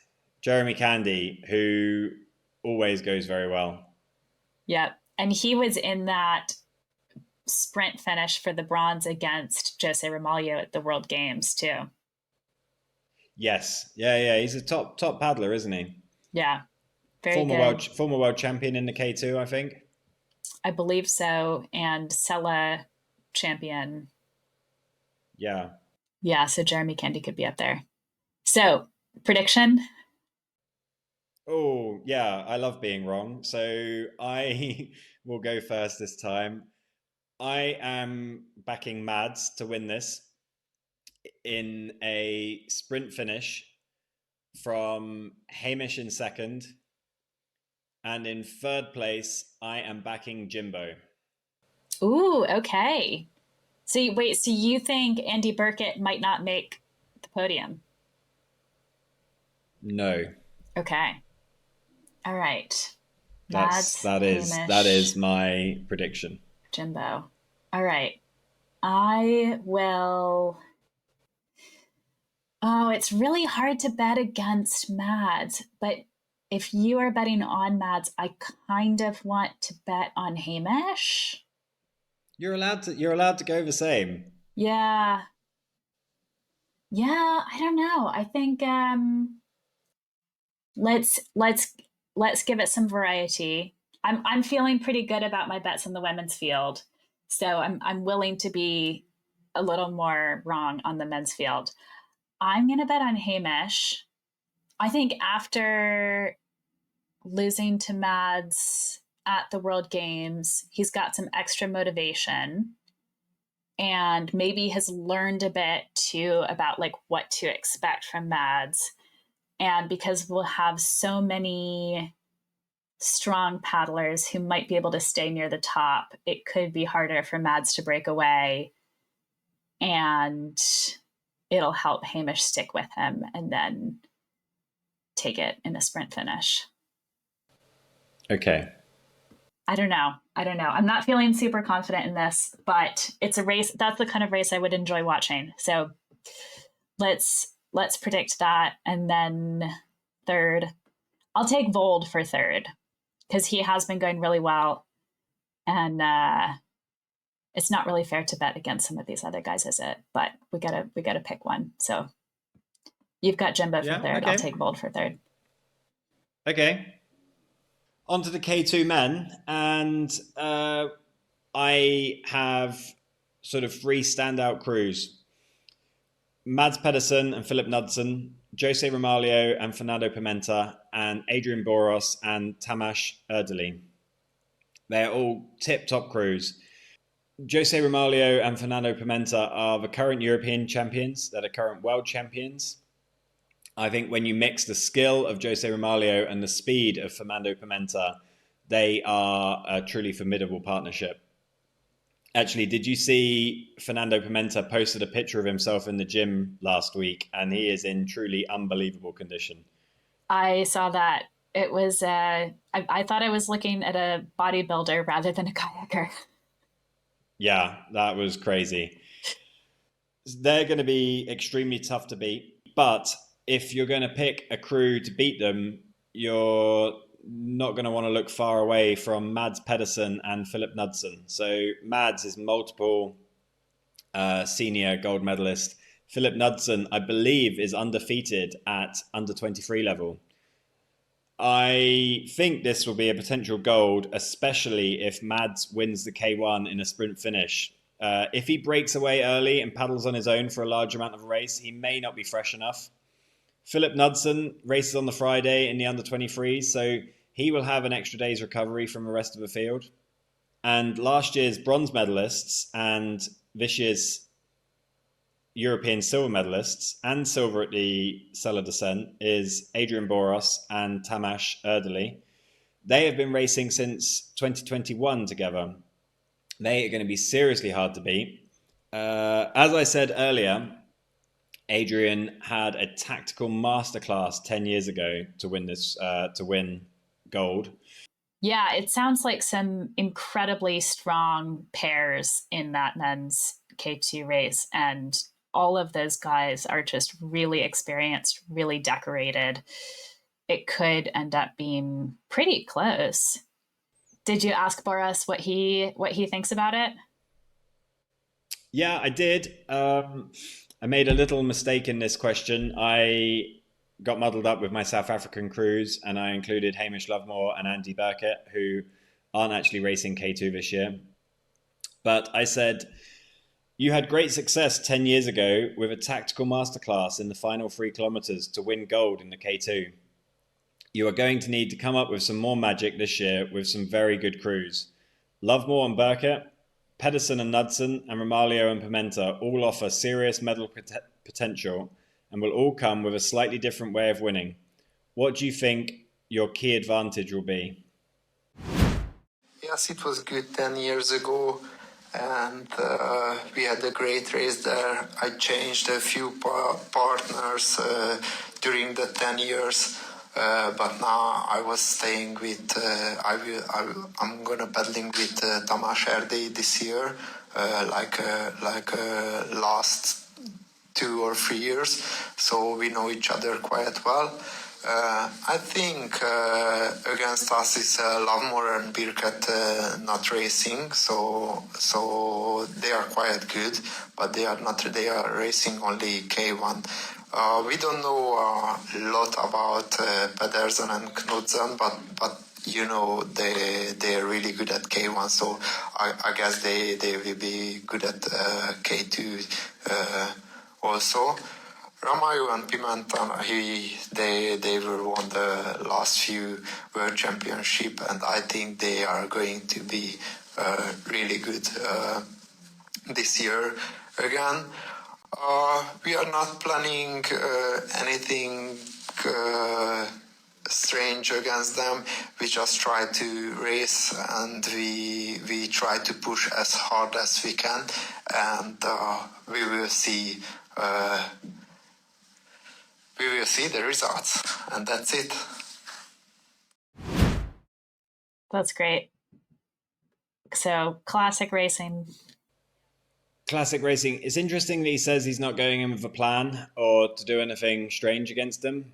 Jeremy Candy, who always goes very well. Yeah. And he was in that sprint finish for the bronze against Jose Romaglio at the World Games too. Yes. Yeah. He's a top paddler, isn't he? Yeah. Very good. Former world champion in the K2, I think. I believe so. And Sella champion. Yeah. Yeah. So Jeremy Candy could be up there. So prediction? Oh, yeah, I love being wrong. So I will go first this time. I am backing Mads to win this in a sprint finish from Hamish in second. And in third place, I am backing Jimbo. Ooh, okay. So you think Andy Burkett might not make the podium? No. Okay. All right. That is my prediction. Jimbo. All right. I will. Oh, it's really hard to bet against Mads, but if you are betting on Mads, I kind of want to bet on Hamish. You're allowed to go the same. Yeah. Yeah, I don't know. I think let's give it some variety. I'm feeling pretty good about my bets in the women's field, so I'm willing to be a little more wrong on the men's field. I'm gonna bet on Hamish. I think after losing to Mads at the World Games, he's got some extra motivation and maybe has learned a bit too about like what to expect from Mads. And because we'll have so many strong paddlers who might be able to stay near the top, it could be harder for Mads to break away. And it'll help Hamish stick with him and then take it in a sprint finish. Okay. I don't know. I'm not feeling super confident in this, but it's a race. That's the kind of race I would enjoy watching. So let's predict that. And then third, I'll take Vold for third because he has been going really well. And it's not really fair to bet against some of these other guys, is it? But we gotta pick one. So you've got Jimbo for third. Okay. I'll take Vold for third. Okay. On to the K2 men, and I have sort of three standout crews. Mads Pedersen and Philip Knudsen, Jose Romaglio and Fernando Pimenta, and Adrian Boros and Tamas Erdely. They're all tip-top crews. Jose Romaglio and Fernando Pimenta are the current European champions. They're the current world champions. I think when you mix the skill of Jose Romaglio and the speed of Fernando Pimenta, they are a truly formidable partnership. Actually, did you see Fernando Pimenta posted a picture of himself in the gym last week? And he is in truly unbelievable condition. I saw that. It was, I thought I was looking at a bodybuilder rather than a kayaker. Yeah, that was crazy. They're going to be extremely tough to beat, but if you're going to pick a crew to beat them, you're not going to want to look far away from Mads Pedersen and Philip Knudsen. So Mads is multiple senior gold medalist. Philip Knudsen, I believe, is undefeated at under 23 level. I think this will be a potential gold, especially if Mads wins the K1 in a sprint finish. If he breaks away early and paddles on his own for a large amount of a race, he may not be fresh enough. Philip Knudsen races on the Friday in the under-23s, so he will have an extra day's recovery from the rest of the field. And last year's bronze medalists and this year's European silver medalists and silver at the Sella Descent is Adrian Boros and Tamas Erdely. They have been racing since 2021 together. They are going to be seriously hard to beat. As I said earlier, Adrian had a tactical masterclass 10 years ago to win gold. Yeah, it sounds like some incredibly strong pairs in that men's K2 race. And all of those guys are just really experienced, really decorated. It could end up being pretty close. Did you ask Boros what he thinks about it? Yeah, I did. I made a little mistake in this question. I got muddled up with my South African crews, and I included Hamish Lovemore and Andy Burkett, who aren't actually racing K2 this year. But I said, you had great success 10 years ago with a tactical masterclass in the final 3 kilometers to win gold in the K2. You are going to need to come up with some more magic this year with some very good crews. Lovemore and Burkett, Pedersen and Knudsen, and Romaglio and Pimenta all offer serious medal potential and will all come with a slightly different way of winning. What do you think your key advantage will be? Yes, it was good 10 years ago, and we had a great race there. I changed a few partners during the 10 years. But now I was staying with, I'm gonna paddling with Tamas Erdely this year, like last 2 or 3 years. So we know each other quite well. I think against us is Lovemore and Birket not racing, so they are quite good, but they are not. They are racing only K1. We don't know a lot about Pedersen and Knudsen, but you know they're really good at K1, so I guess they will be good at K2 also. Ramalho and Pimenta, they were won the last few World Championship, and I think they are going to be really good this year again. We are not planning anything strange against them. We just try to race, and we try to push as hard as we can, and we will see. We will see the results, and that's it. That's great. So, classic racing. Classic racing. It's interesting that he says he's not going in with a plan or to do anything strange against them.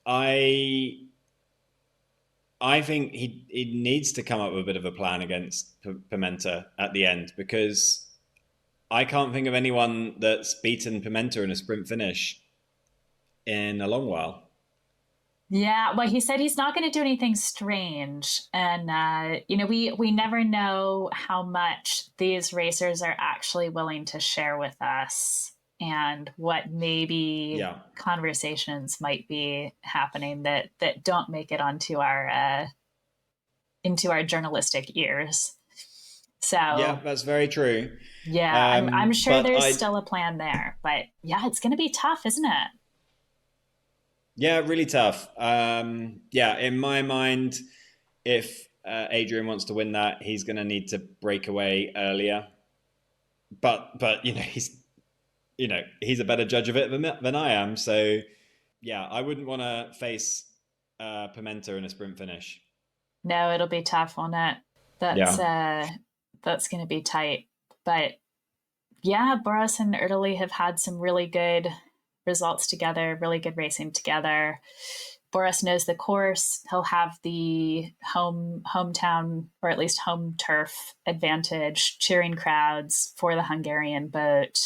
I think he needs to come up with a bit of a plan against Pimenta at the end, because I can't think of anyone that's beaten Pimenta in a sprint finish in a long while. Yeah, well, he said he's not going to do anything strange. And, we never know how much these racers are actually willing to share with us and what maybe conversations might be happening that don't make it onto our into our journalistic ears. So yeah, that's very true. Yeah, I'm sure there's still a plan there, but yeah, it's going to be tough, isn't it? Yeah, really tough. In my mind, if Adrian wants to win that, he's going to need to break away earlier. But he's a better judge of it than I am. So yeah, I wouldn't want to face Pimenta in a sprint finish. No, it'll be tough on it. That's going to be tight. But yeah, Boros and Italy have had some really good results together, really good racing together. Boros knows the course. He'll have the hometown, or at least home turf advantage, cheering crowds for the Hungarian boat.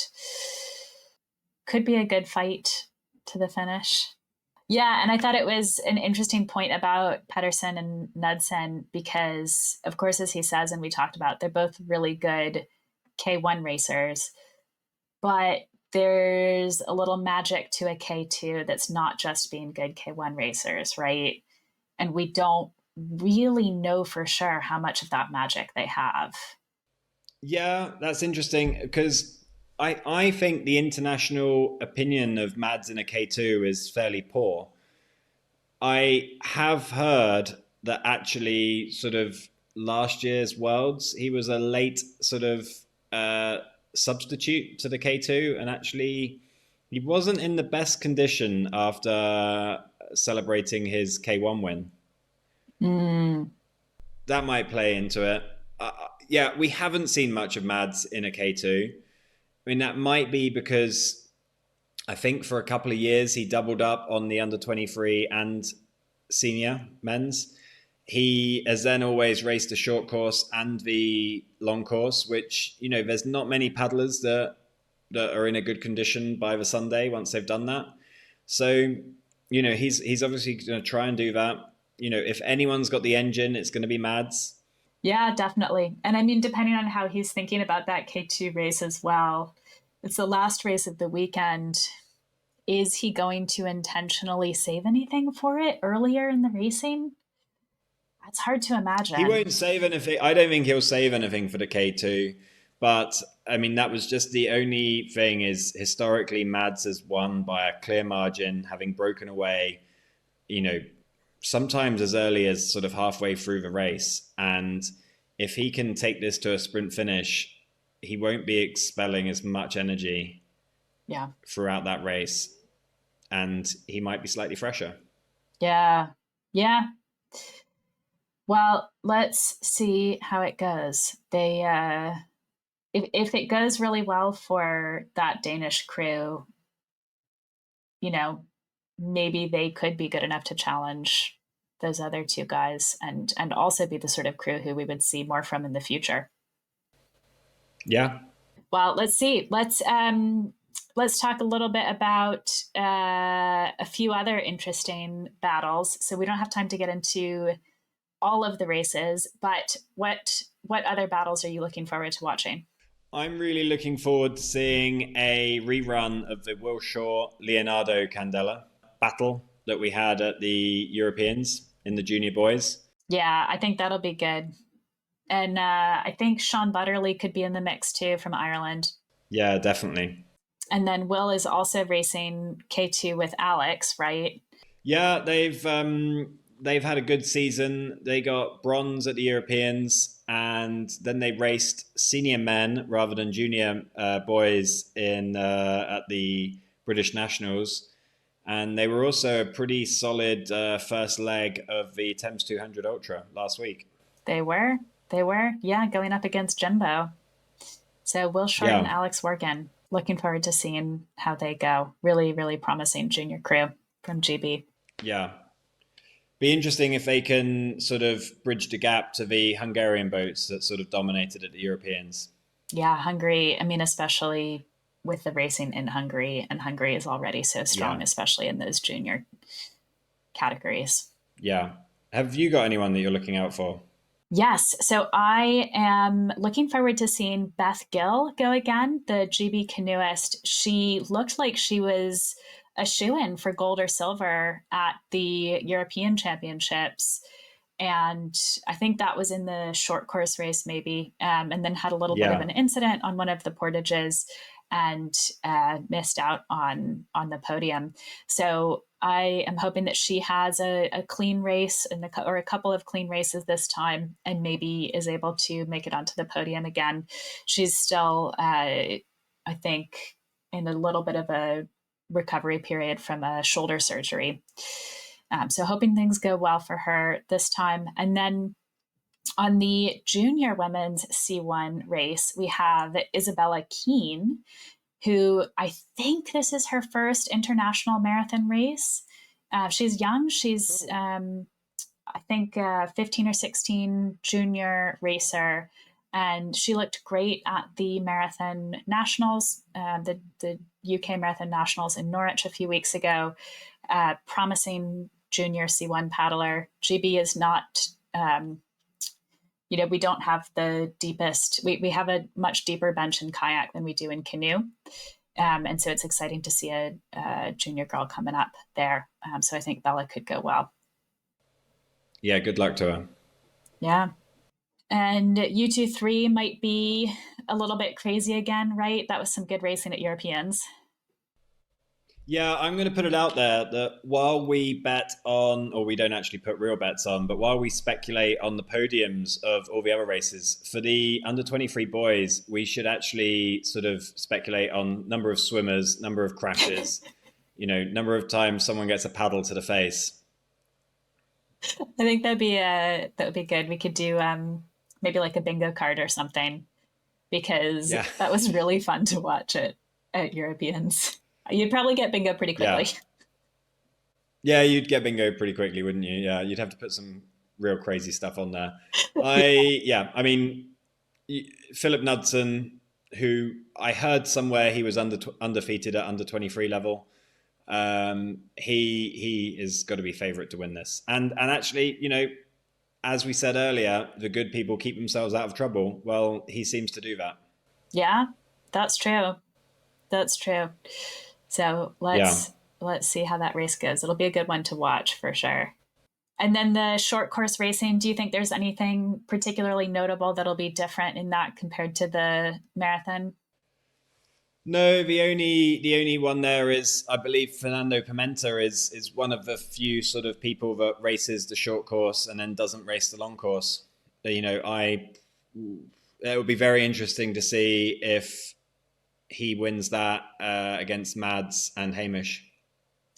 Could be a good fight to the finish. Yeah, and I thought it was an interesting point about Pedersen and Knudsen because, of course, as he says, and we talked about, they're both really good K1 racers, but there's a little magic to a K2 that's not just being good K1 racers, right? And we don't really know for sure how much of that magic they have. Yeah, that's interesting because I think the international opinion of Mads in a K2 is fairly poor. I have heard that actually sort of last year's Worlds, he was a late sort of substitute to the K2, and actually he wasn't in the best condition after celebrating his K1 win. That might play into it. We haven't seen much of Mads in a K2. I mean, that might be because I think for a couple of years he doubled up on the under 23 and senior men's. He has then always raced a short course and the long course, which, there's not many paddlers that are in a good condition by the Sunday once they've done that. So, he's obviously going to try and do that. If anyone's got the engine, it's going to be Mads. Yeah, definitely. And I mean, depending on how he's thinking about that K2 race as well, it's the last race of the weekend. Is he going to intentionally save anything for it earlier in the racing? It's hard to imagine. He won't save anything. I don't think he'll save anything for the K2. But, I mean, that was just the only thing is historically Mads has won by a clear margin, having broken away, sometimes as early as sort of halfway through the race. And if he can take this to a sprint finish, he won't be expelling as much energy throughout that race. And he might be slightly fresher. Yeah. Well, let's see how it goes. They, if it goes really well for that Danish crew, maybe they could be good enough to challenge those other two guys and also be the sort of crew who we would see more from in the future. Yeah. Well, let's see. Let's talk a little bit about a few other interesting battles. So we don't have time to get into all of the races, but what other battles are you looking forward to watching? I'm really looking forward to seeing a rerun of the Wilshire Leonardo Candela battle that we had at the Europeans in the junior boys. Yeah, I think that'll be good. And I think Sean Butterly could be in the mix too from Ireland. Yeah, definitely. And then Will is also racing K2 with Alex, right? Yeah, they've had a good season. They got bronze at the Europeans, and then they raced senior men rather than junior boys in at the British Nationals. And they were also a pretty solid first leg of the Thames 200 Ultra last week. They were, yeah, going up against Jimbo. So Will Short and Alex Worgan. Looking forward to seeing how they go. Really, really promising junior crew from GB. Yeah. Be interesting if they can sort of bridge the gap to the Hungarian boats that sort of dominated at the Europeans. Yeah, Hungary, I mean, especially with the racing in Hungary, and Hungary is already so strong, especially in those junior categories. Yeah. Have you got anyone that you're looking out for? Yes. So I am looking forward to seeing Beth Gill go again, the GB canoeist. She looked like she was a shoo-in for gold or silver at the European Championships. And I think that was in the short course race maybe, and then had a little bit of an incident on one of the portages and missed out on the podium. So I am hoping that she has a clean race or a couple of clean races this time and maybe is able to make it onto the podium again. She's still, I think, in a little bit of a recovery period from a shoulder surgery. So hoping things go well for her this time. And then on the junior women's C1 race, we have Isabella Keane, who I think this is her first international marathon race. She's young. She's, I think, 15 or 16 junior racer. And she looked great at the marathon nationals, the UK Marathon Nationals in Norwich a few weeks ago. Promising junior C1 paddler. GB is not, we don't have the deepest, we have a much deeper bench in kayak than we do in canoe. And so it's exciting to see a junior girl coming up there. So I think Bella could go well. Yeah, good luck to her. Yeah. And U23 might be a little bit crazy again, right? That was some good racing at Europeans. Yeah, I'm going to put it out there that while we bet on, or we don't actually put real bets on, but while we speculate on the podiums of all the other races, for the under 23 boys, we should actually sort of speculate on number of swimmers, number of crashes, number of times someone gets a paddle to the face. I think that would be good. We could do maybe like a bingo card or something, because that was really fun to watch at Europeans. You'd probably get bingo pretty quickly. Yeah, you'd get bingo pretty quickly, wouldn't you? Yeah, you'd have to put some real crazy stuff on there. I mean, Philip Knudsen, who I heard somewhere he was undefeated at under 23 level. He is got to be favourite to win this. And actually, as we said earlier, the good people keep themselves out of trouble. Well, he seems to do that. Yeah, that's true. That's true. So let's see how that race goes. It'll be a good one to watch for sure. And then the short course racing, do you think there's anything particularly notable that'll be different in that compared to the marathon? No, the only one there is, I believe, Fernando Pimenta is one of the few sort of people that races the short course and then doesn't race the long course. It would be very interesting to see if he wins that against Mads and Hamish.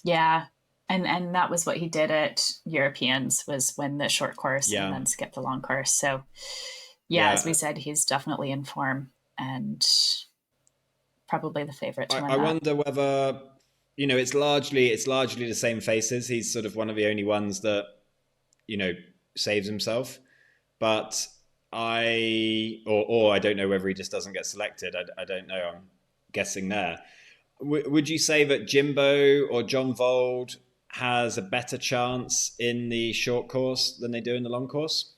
Yeah, and that was what he did at Europeans, was win the short course and then skip the long course. So as we said, he's definitely in form and probably the favorite to win I wonder whether, it's largely the same faces. He's sort of one of the only ones that, saves himself. But I don't know whether he just doesn't get selected. I don't know. I'm guessing there. Would you say that Jimbo or John Vold has a better chance in the short course than they do in the long course?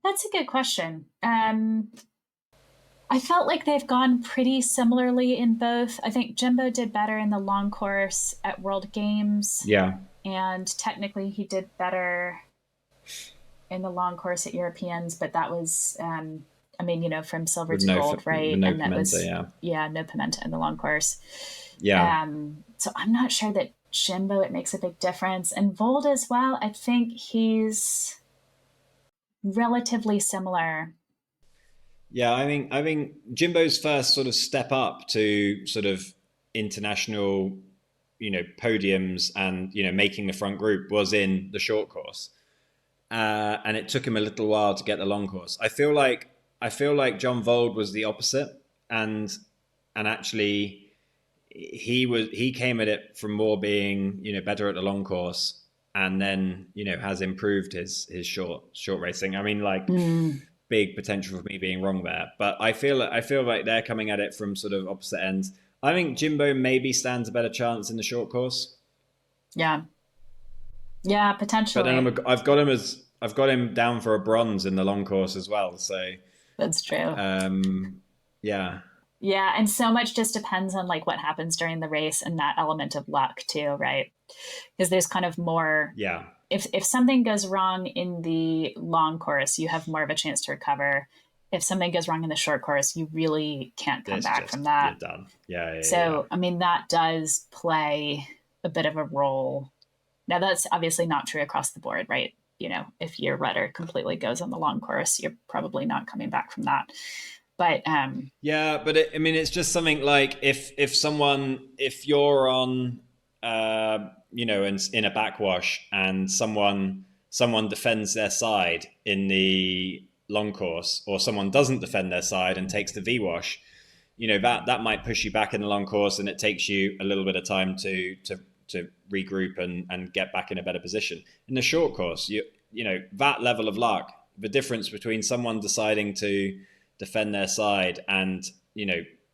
That's a good question. I felt like they've gone pretty similarly in both. I think Jimbo did better in the long course at World Games. Yeah. And technically he did better in the long course at Europeans, but that was, from silver to gold, right? No and that Pimenta, was, yeah. No Pimenta in the long course. Yeah. So I'm not sure that Jimbo, it makes a big difference. And Vold as well, I think he's relatively similar. Yeah, I think Jimbo's first sort of step up to sort of international, podiums and, making the front group was in the short course. And it took him a little while to get the long course. I feel like John Vold was the opposite, and actually he came at it from more being, better at the long course, and then, has improved his short racing. I mean, big potential for me being wrong there, but I feel like they're coming at it from sort of opposite ends. I think Jimbo maybe stands a better chance in the short course. Yeah, potentially. But then I've got him down for a bronze in the long course as well. So that's true. Yeah. Yeah, and so much just depends on like what happens during the race and that element of luck too, right? Because there's kind of more. Yeah. If something goes wrong in the long course, you have more of a chance to recover. If something goes wrong in the short course, you really can't come back from that. You're done. Yeah. So, I mean, that does play a bit of a role. Now, that's obviously not true across the board, right? If your rudder completely goes on the long course, you're probably not coming back from that. But yeah, but it's just something like if you're on in a backwash and someone defends their side in the long course, or someone doesn't defend their side and takes the V-wash, that might push you back in the long course, and it takes you a little bit of time to regroup and get back in a better position. In the short course, that level of luck, the difference between someone deciding to defend their side and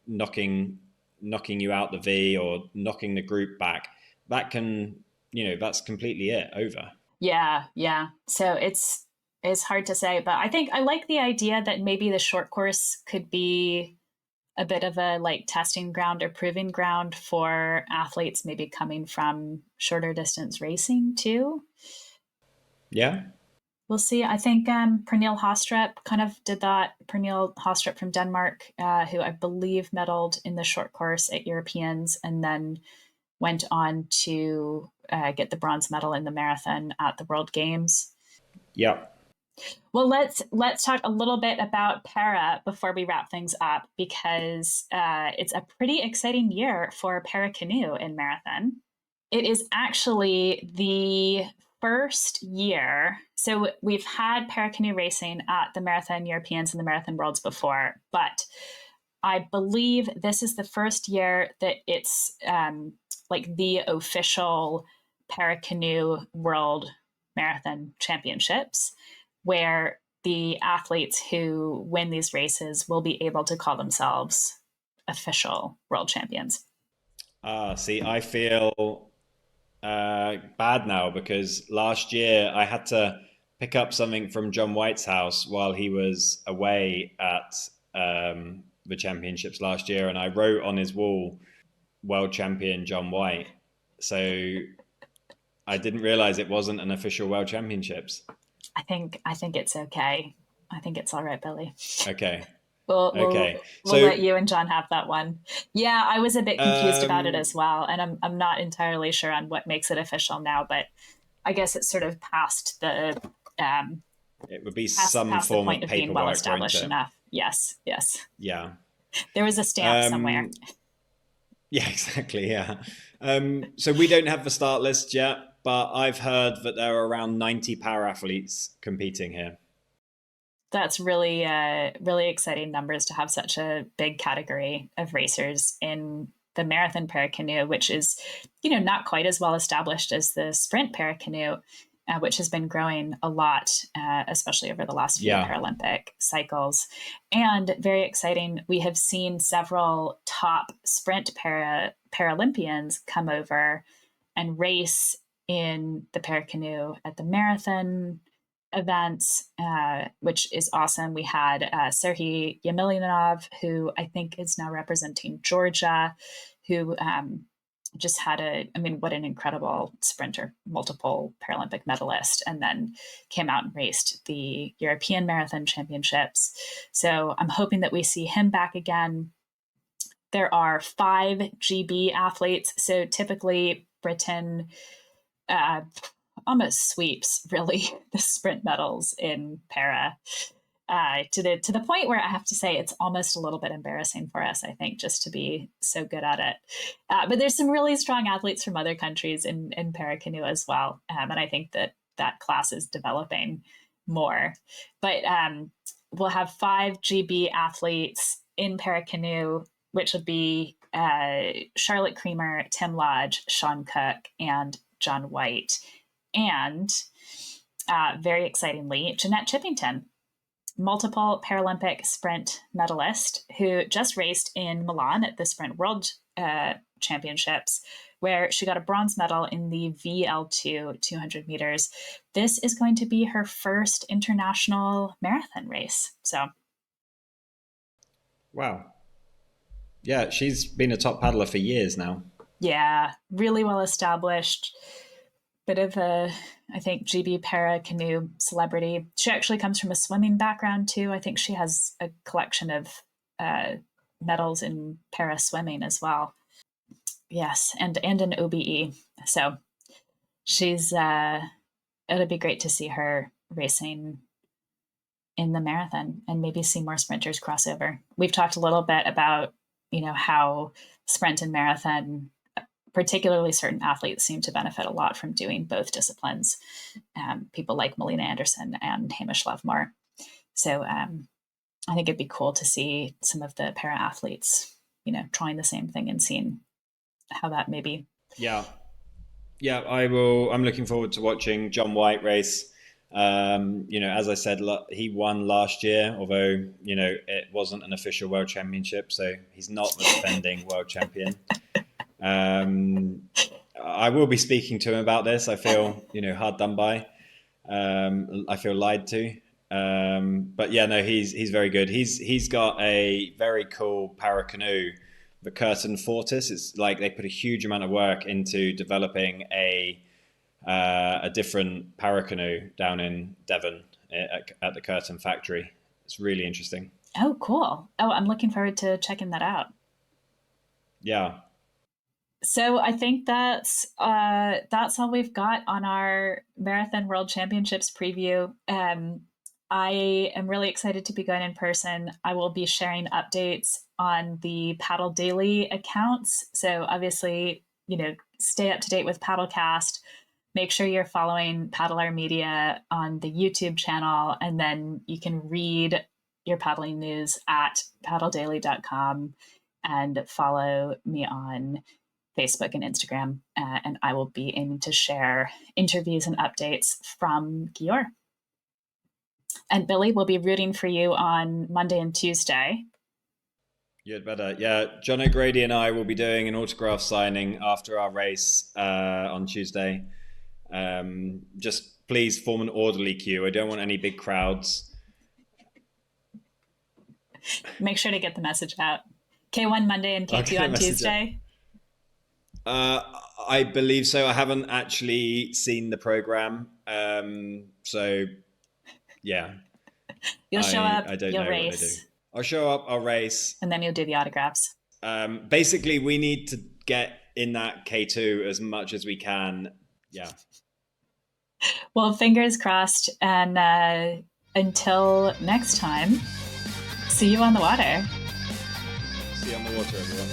knocking you out the V or knocking the group back, that can that's completely it, over. Yeah. So it's hard to say, but I think I like the idea that maybe the short course could be a bit of a like testing ground or proving ground for athletes maybe coming from shorter distance racing too. Yeah. We'll see. I think Pernille Hostrup kind of did that. Pernille Hostrup from Denmark, who I believe medaled in the short course at Europeans and then went on to get the bronze medal in the marathon at the World Games. Yeah. Well, let's talk a little bit about para before we wrap things up, because it's a pretty exciting year for Paracanoe in marathon. It is actually the first year. So we've had Paracanoe racing at the Marathon Europeans and the Marathon Worlds before, but I believe this is the first year that it's like the official Paracanoe World Marathon Championships, where the athletes who win these races will be able to call themselves official world champions. See, I feel bad now, because last year I had to pick up something from John White's house while he was away at the championships last year, and I wrote on his wall world champion John White. So I didn't realize it wasn't an official world championships. I think it's okay. I think it's all right, Billy. Okay. We'll let you and John have that one. Yeah, I was a bit confused about it as well, and I'm not entirely sure on what makes it official now, but I guess it's sort of past the it would be some form of paperwork, well established enough. Yes. Yeah. There was a stamp somewhere. Yeah, exactly. Yeah. So we don't have the start list yet, but I've heard that there are around 90 para athletes competing here. That's really, really exciting numbers to have such a big category of racers in the marathon paracanoe, which is, not quite as well established as the sprint paracanoe, which has been growing a lot, especially over the last few Paralympic cycles. And very exciting, we have seen several top sprint Paralympians come over and race in the Paracanoe at the marathon events, which is awesome. We had Serhiy Yemelyanov, who I think is now representing Georgia, who just had what an incredible sprinter, multiple Paralympic medalist, and then came out and raced the European Marathon Championships. So I'm hoping that we see him back again. There are 5 GB athletes. So typically Britain almost sweeps really the sprint medals in para, to the point where I have to say it's almost a little bit embarrassing for us, I think, just to be so good at it. But there's some really strong athletes from other countries in Paracanoe as well. And I think that class is developing more. But we'll have 5 GB athletes in Paracanoe, which will be Charlotte Creamer, Tim Lodge, Sean Cook, and John White. And very excitingly, Jeanette Chippington, multiple Paralympic sprint medalist who just raced in Milan at the Sprint World Championships, where she got a bronze medal in the VL2 200 meters. This is going to be her first international marathon race. So, wow. Yeah, she's been a top paddler for years now. Yeah, really well established. Bit of a, I think, GB para canoe celebrity. She actually comes from a swimming background too. I think she has a collection of medals in para swimming as well. Yes, and an OBE. So she's it'll be great to see her racing in the marathon and maybe see more sprinters cross over. We've talked a little bit about, how sprint and marathon, particularly certain athletes, seem to benefit a lot from doing both disciplines. People like Melina Andersson and Hamish Lovemore. So I think it'd be cool to see some of the para athletes, trying the same thing and seeing how that may be. Yeah, I will. I'm looking forward to watching John White race. As I said, he won last year, although, it wasn't an official world championship, so he's not the defending world champion. I will be speaking to him about this. I feel, hard done by. I feel lied to. But yeah, no, he's very good. He's got a very cool Paracanoe, the Curtin Fortis. It's like they put a huge amount of work into developing a different Paracanoe down in Devon at the Curtin factory. It's really interesting. Oh, cool. Oh, I'm looking forward to checking that out. Yeah. So I think that's all we've got on our Marathon World Championships preview. I am really excited to be going in person. I will be sharing updates on the Paddle Daily accounts. So obviously, stay up to date with Paddlecast. Make sure you're following Paddler Media on the YouTube channel, and then you can read your paddling news at paddledaily.com and follow me on Facebook and Instagram. And I will be aiming to share interviews and updates from Gyor. And Billy will be rooting for you on Monday and Tuesday. You'd better. Yeah, John O'Grady and I will be doing an autograph signing after our race on Tuesday. Just please form an orderly queue. I don't want any big crowds. Make sure to get the message out. K1 Monday and K2 on Tuesday. I believe so. I haven't actually seen the program. So yeah. You'll show up, I don't you'll know race. what I do. I'll show up, I'll race. And then you'll do the autographs. Basically, we need to get in that K2 as much as we can. Yeah. Well, fingers crossed. And until next time, see you on the water. See you on the water, everyone.